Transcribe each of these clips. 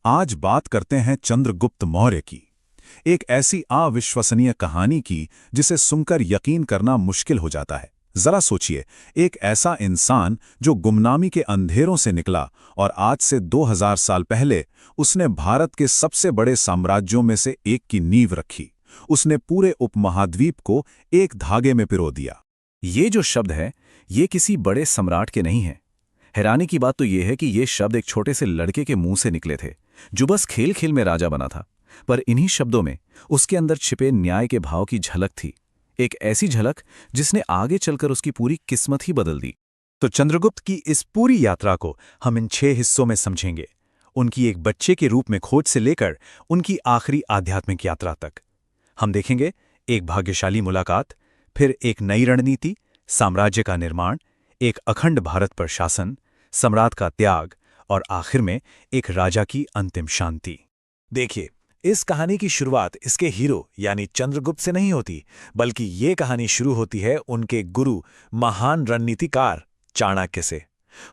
आज बात करते हैं चंद्रगुप्त मौर्य की। एक ऐसी अविश्वसनीय कहानी की जिसे सुनकर यकीन करना मुश्किल हो जाता है। जरा सोचिए, एक ऐसा इंसान जो गुमनामी के अंधेरों से निकला और आज से 2000 साल पहले उसने भारत के सबसे बड़े साम्राज्यों में से एक की नींव रखी। उसने पूरे उपमहाद्वीप को एक धागे में पिरो दिया। ये जो शब्द है, ये किसी बड़े सम्राट के नहीं है। हैरानी की बात तो ये है कि ये शब्द एक छोटे से लड़के के मुंह से निकले थे, जो बस खेल खेल में राजा बना था। पर इन्हीं शब्दों में उसके अंदर छिपे न्याय के भाव की झलक थी, एक ऐसी झलक जिसने आगे चलकर उसकी पूरी किस्मत ही बदल दी। तो चंद्रगुप्त की इस पूरी यात्रा को हम इन 6 हिस्सों में समझेंगे, उनकी एक बच्चे के रूप में खोज से लेकर उनकी आखिरी आध्यात्मिक यात्रा तक। हम देखेंगे एक भाग्यशाली मुलाकात, फिर एक नई रणनीति, साम्राज्य का निर्माण, एक अखंड भारत पर शासन, सम्राट का त्याग और आखिर में एक राजा की अंतिम शांति। देखिए, इस कहानी की शुरुआत इसके हीरो यानी चंद्रगुप्त से नहीं होती, बल्कि ये कहानी शुरू होती है उनके गुरु, महान रणनीतिकार चाणक्य से।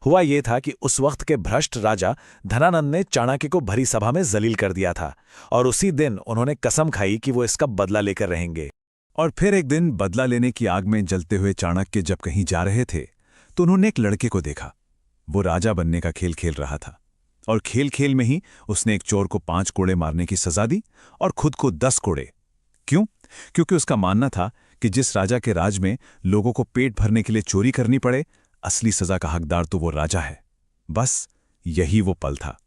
हुआ ये था कि उस वक्त के भ्रष्ट राजा धनानंद ने चाणक्य को भरी सभा में जलील कर दिया था और उसी दिन उन्होंने कसम खाई कि वो इसका बदला लेकर रहेंगे। और फिर एक दिन बदला लेने की आग में जलते हुए चाणक्य जब कहीं जा रहे थे तो उन्होंने एक लड़के को देखा। वो राजा बनने का खेल खेल रहा था और खेल खेल में ही उसने एक चोर को 5 कोड़े मारने की सजा दी और खुद को 10 कोड़े। क्यों? क्योंकि उसका मानना था कि जिस राजा के राज में लोगों को पेट भरने के लिए चोरी करनी पड़े, असली सजा का हकदार तो वो राजा है। बस यही वो पल था।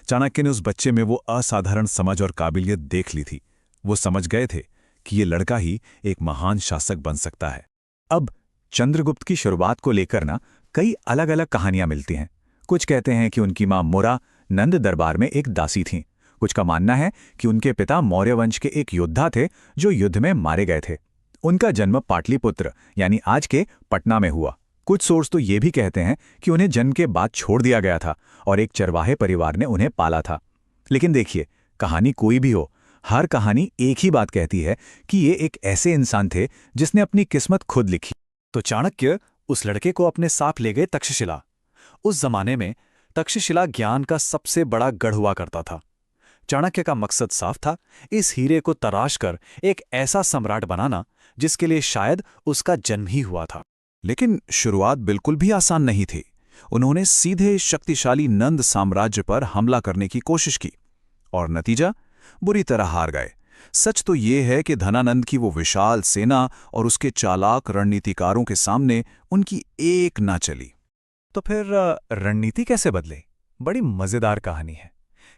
चाणक्य ने उस बच्चे में वो असाधारण समझ और काबिलियत देख ली थी। वो समझ गए थे कि ये लड़का ही एक महान शासक बन सकता है। अब चंद्रगुप्त की शुरुआत को लेकर कई अलग अलग कहानियां मिलती हैं। कुछ कहते हैं कि उनकी मां मुरा नंद दरबार में एक दासी थीं। कुछ का मानना है कि उनके पिता मौर्य वंश के एक योद्धा थे जो युद्ध में मारे गए थे। उनका जन्म पाटलिपुत्र यानी आज के पटना में हुआ। कुछ सोर्स तो ये भी कहते हैं कि उन्हें जन्म के बाद छोड़ दिया गया था और एक चरवाहे परिवार ने उन्हें पाला था। लेकिन देखिए, कहानी कोई भी हो, हर कहानी एक ही बात कहती है कि ये एक ऐसे इंसान थे जिसने अपनी किस्मत खुद लिखी। तो चाणक्य उस लड़के को अपने साथ ले गए तक्षशिला। उस जमाने में तक्षशिला ज्ञान का सबसे बड़ा गढ़ हुआ करता था। चाणक्य का मकसद साफ था, इस हीरे को तराश कर एक ऐसा सम्राट बनाना जिसके लिए शायद उसका जन्म ही हुआ था। लेकिन शुरुआत बिल्कुल भी आसान नहीं थी। उन्होंने सीधे शक्तिशाली नंद साम्राज्य पर हमला करने की कोशिश की और नतीजा, बुरी तरह हार गए। सच तो ये है कि धनानंद की वो विशाल सेना और उसके चालाक रणनीतिकारों के सामने उनकी एक ना चली। तो फिर रणनीति कैसे बदले? बड़ी मजेदार कहानी है।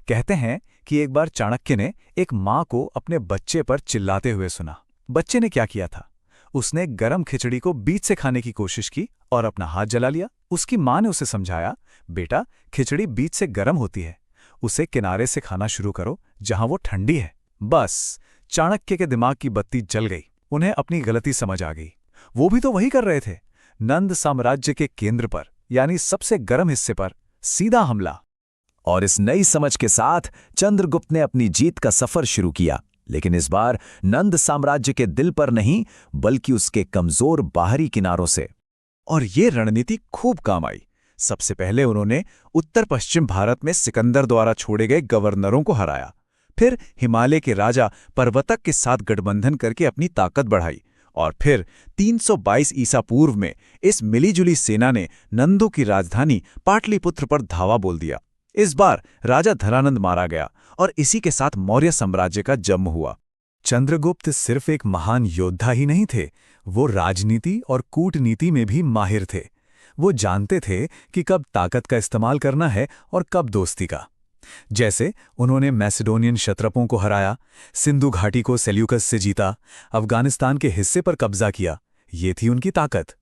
कहते हैं कि एक बार चाणक्य ने एक मां को अपने बच्चे पर चिल्लाते हुए सुना। बच्चे ने क्या किया था? उसने गरम खिचड़ी को बीच से खाने की कोशिश की और अपना हाथ जला लिया। उसकी मां ने उसे समझाया, बेटा, खिचड़ी बीच से गरम होती है, उसे किनारे से खाना शुरू करो जहां वो ठंडी है। बस चाणक्य के दिमाग की बत्ती जल गई। उन्हें अपनी गलती समझ आ गई। वो भी तो वही कर रहे थे, नंद साम्राज्य के केंद्र पर यानी सबसे गर्म हिस्से पर सीधा हमला। और इस नई समझ के साथ चंद्रगुप्त ने अपनी जीत का सफर शुरू किया, लेकिन इस बार नंद साम्राज्य के दिल पर नहीं, बल्कि उसके कमजोर बाहरी किनारों से। और ये रणनीति खूब काम आई। सबसे पहले उन्होंने उत्तर पश्चिम भारत में सिकंदर द्वारा छोड़े गए गवर्नरों को हराया। फिर हिमालय के राजा पर्वतक के साथ गठबंधन करके अपनी ताकत बढ़ाई और फिर 322 ईसा पूर्व में इस मिलीजुली सेना ने नंदों की राजधानी पाटलिपुत्र पर धावा बोल दिया। इस बार राजा धनानंद मारा गया और इसी के साथ मौर्य साम्राज्य का जन्म हुआ। चंद्रगुप्त सिर्फ एक महान योद्धा ही नहीं थे, वो राजनीति और कूटनीति में भी माहिर थे। वो जानते थे कि कब ताकत का इस्तेमाल करना है और कब दोस्ती का। जैसे उन्होंने मैसेडोनियन क्षत्रपों को हराया, सिंधु घाटी को सेल्यूकस से जीता, अफगानिस्तान के हिस्से पर कब्जा किया। ये थी उनकी ताकत।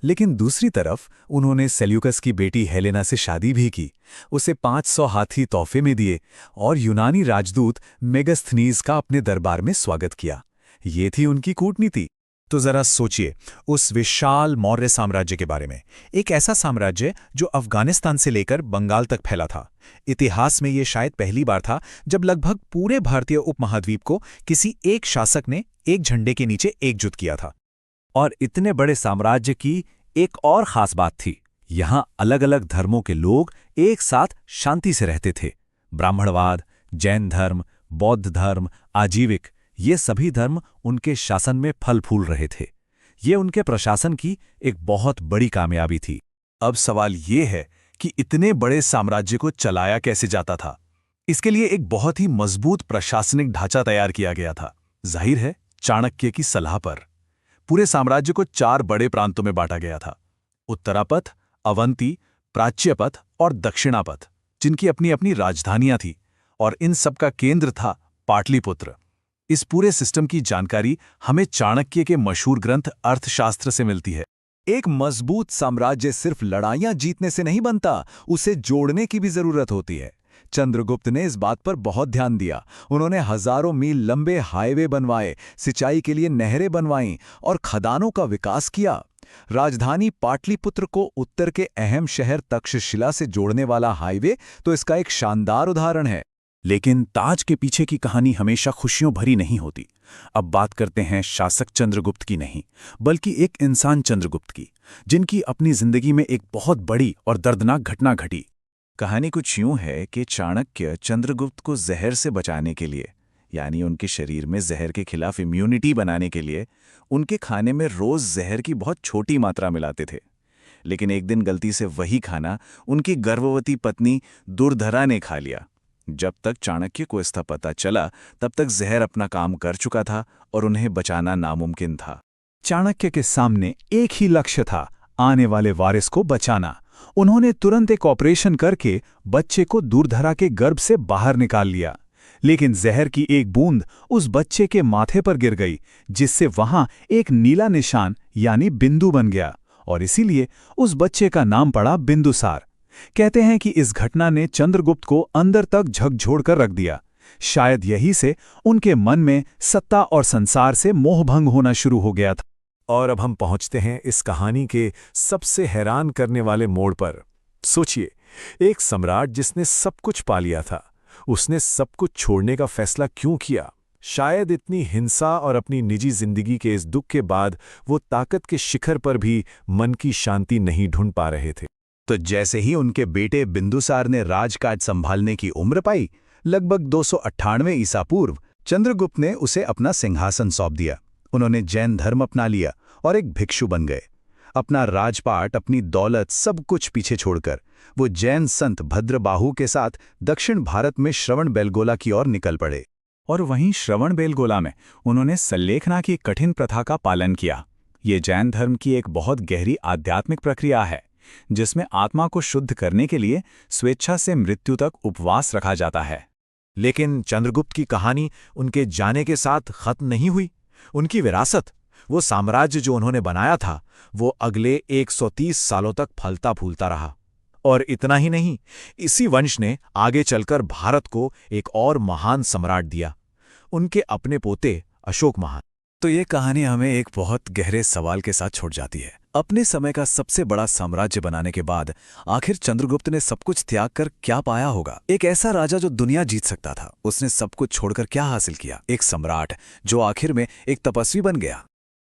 लेकिन दूसरी तरफ उन्होंने सेल्यूकस की बेटी हेलेना से शादी भी की, उसे 500 हाथी तोहफे में दिए और यूनानी राजदूत मेगस्थनीज का अपने दरबार में स्वागत किया। ये थी उनकी कूटनीति। तो जरा सोचिए उस विशाल मौर्य साम्राज्य के बारे में। एक ऐसा साम्राज्य जो अफगानिस्तान से लेकर बंगाल तक फैला था। इतिहास में ये शायद पहली बार था जब लगभग पूरे भारतीय उपमहाद्वीप को किसी एक शासक ने एक झंडे के नीचे एकजुट किया था। और इतने बड़े साम्राज्य की एक और खास बात थी, यहाँ अलग अलग धर्मों के लोग एक साथ शांति से रहते थे। ब्राह्मणवाद, जैन धर्म, बौद्ध धर्म, आजीविक, ये सभी धर्म उनके शासन में फल फूल रहे थे। ये उनके प्रशासन की एक बहुत बड़ी कामयाबी थी। अब सवाल ये है कि इतने बड़े साम्राज्य को चलाया कैसे जाता था। इसके लिए एक बहुत ही मजबूत प्रशासनिक ढांचा तैयार किया गया था, जाहिर है चाणक्य की सलाह पर। पूरे साम्राज्य को 4 बड़े प्रांतों में बांटा गया था: उत्तरापथ, अवंती, प्राच्यपथ और दक्षिणापथ, जिनकी अपनी अपनी राजधानियां थी, और इन सब का केंद्र था पाटलिपुत्र। इस पूरे सिस्टम की जानकारी हमें चाणक्य के मशहूर ग्रंथ अर्थशास्त्र से मिलती है। एक मजबूत साम्राज्य सिर्फ लड़ाइयां जीतने से नहीं बनता, उसे जोड़ने की भी जरूरत होती है। चंद्रगुप्त ने इस बात पर बहुत ध्यान दिया। उन्होंने हजारों मील लंबे हाईवे बनवाए, सिंचाई के लिए नहरें बनवाईं और खदानों का विकास किया। राजधानी पाटलिपुत्र को उत्तर के अहम शहर तक्षशिला से जोड़ने वाला हाईवे तो इसका एक शानदार उदाहरण है। लेकिन ताज के पीछे की कहानी हमेशा खुशियों भरी नहीं होती। अब बात करते हैं शासक चंद्रगुप्त की नहीं, बल्कि एक इंसान चंद्रगुप्त की, जिनकी अपनी जिंदगी में एक बहुत बड़ी और दर्दनाक घटना घटी। कहानी कुछ यूं है कि चाणक्य चंद्रगुप्त को जहर से बचाने के लिए, यानी उनके शरीर में जहर के खिलाफ इम्यूनिटी बनाने के लिए, उनके खाने में रोज जहर की बहुत छोटी मात्रा मिलाते थे। लेकिन एक दिन गलती से वही खाना उनकी गर्भवती पत्नी दुर्धरा ने खा लिया। जब तक चाणक्य को इसका पता चला, तब तक जहर अपना काम कर चुका था और उन्हें बचाना नामुमकिन था। चाणक्य के सामने एक ही लक्ष्य था, आने वाले वारिस को बचाना। उन्होंने तुरंत एक ऑपरेशन करके बच्चे को दुर्धरा के गर्भ से बाहर निकाल लिया। लेकिन जहर की एक बूंद उस बच्चे के माथे पर गिर गई, जिससे वहां एक नीला निशान यानी बिंदु बन गया, और इसीलिए उस बच्चे का नाम पड़ा बिंदुसार। कहते हैं कि इस घटना ने चंद्रगुप्त को अंदर तक झकझोर कर रख दिया। शायद यही से उनके मन में सत्ता और संसार से मोहभंग होना शुरू हो गया था। और अब हम पहुंचते हैं इस कहानी के सबसे हैरान करने वाले मोड़ पर। सोचिए, एक सम्राट जिसने सब कुछ पा लिया था, उसने सब कुछ छोड़ने का फैसला क्यों किया? शायद इतनी हिंसा और अपनी निजी जिंदगी के इस दुख के बाद वो ताकत के शिखर पर भी मन की शांति नहीं ढूंढ पा रहे थे। तो जैसे ही उनके बेटे बिंदुसार ने राजकाज संभालने की उम्र पाई, लगभग 298 ईसा पूर्व, चंद्रगुप्त ने उसे अपना सिंहासन सौंप दिया। उन्होंने जैन धर्म अपना लिया और एक भिक्षु बन गए। अपना राजपाट, अपनी दौलत, सब कुछ पीछे छोड़कर वो जैन संत भद्रबाहु के साथ दक्षिण भारत में श्रवणबेलगोला की ओर निकल पड़े। और वहीं श्रवणबेलगोला में उन्होंने सल्लेखना की कठिन प्रथा का पालन किया। ये जैन धर्म की एक बहुत गहरी आध्यात्मिक प्रक्रिया है, जिसमें आत्मा को शुद्ध करने के लिए स्वेच्छा से मृत्यु तक उपवास रखा जाता है। लेकिन चंद्रगुप्त की कहानी उनके जाने के साथ खत्म नहीं हुई। उनकी विरासत, वो साम्राज्य जो उन्होंने बनाया था, वो अगले 130 सालों तक फलता फूलता रहा। और इतना ही नहीं, इसी वंश ने आगे चलकर भारत को एक और महान सम्राट दिया, उनके अपने पोते अशोक महान। तो ये कहानी हमें एक बहुत गहरे सवाल के साथ छोड़ जाती है। अपने समय का सबसे बड़ा साम्राज्य बनाने के बाद आखिर चंद्रगुप्त ने सब कुछ त्याग कर क्या पाया होगा? एक ऐसा राजा जो दुनिया जीत सकता था, उसने सब कुछ छोड़कर क्या हासिल किया? एक सम्राट जो आखिर में एक तपस्वी बन गया।